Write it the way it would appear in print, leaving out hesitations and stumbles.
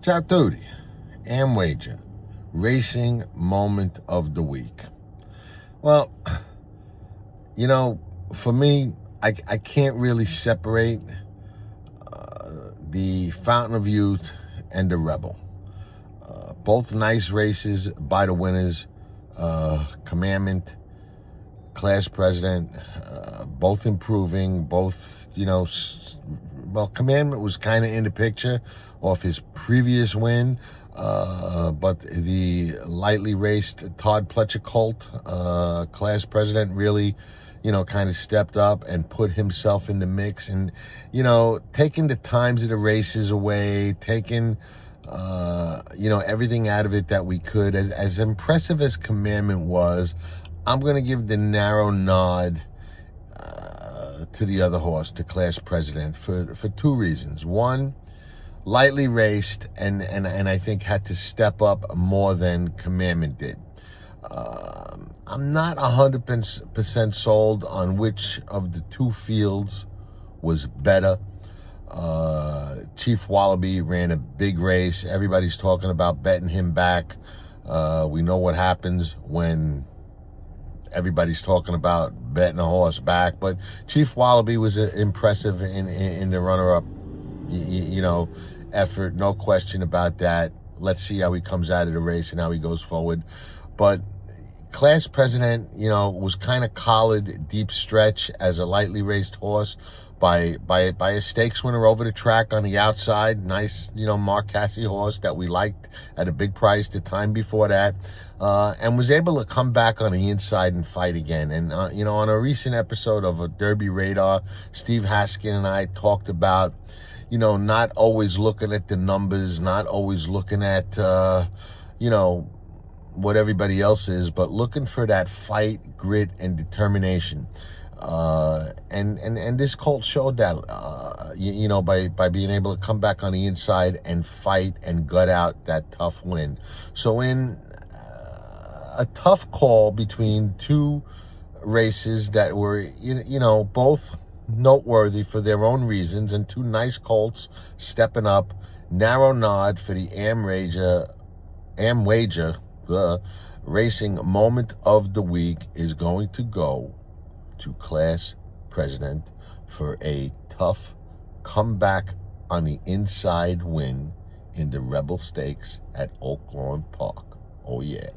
Ciao tutti. AmWager Racing Moment of the Week. Well, for me, I can't really separate the Fountain of Youth and the Rebel. Both nice races by the winners. Commandment, Class President, both improving, both, Commandment was kind of in the picture off his previous win, but the lightly raced Todd Pletcher Colt, Class President, really, kind of stepped up and put himself in the mix and, taking the times of the races away, taking, everything out of it that we could. As impressive as Commandment was, I'm going to give the narrow nod to the other horse, to Class President, for two reasons. One, lightly raced and I think had to step up more than Commandment did. I'm not 100% sold on which of the two fields was better. Chief Wallaby ran a big race. Everybody's talking about betting him back. We know what happens when everybody's talking about betting a horse back, but Chief Wallaby was impressive in the runner-up, effort. No question about that. Let's see how he comes out of the race and how he goes forward. But Class President, was kind of collared deep stretch as a lightly raced horse by a stakes winner over the track on the outside. Nice, Mark Cassey horse that we liked at a big price the time before that, and was able to come back on the inside and fight again. And, on a recent episode of a Derby Radar, Steve Haskin and I talked about, not always looking at the numbers, not always looking at, what everybody else is, but looking for that fight, grit, and determination. And this colt showed that, by being able to come back on the inside and fight and gut out that tough win. So in a tough call between two races that were, both noteworthy for their own reasons, and two nice colts stepping up, narrow nod for the AmWager, the Racing Moment of the Week, is going to go to Class President for a tough comeback on the inside win in the Rebel Stakes at Oak Lawn Park. Oh yeah.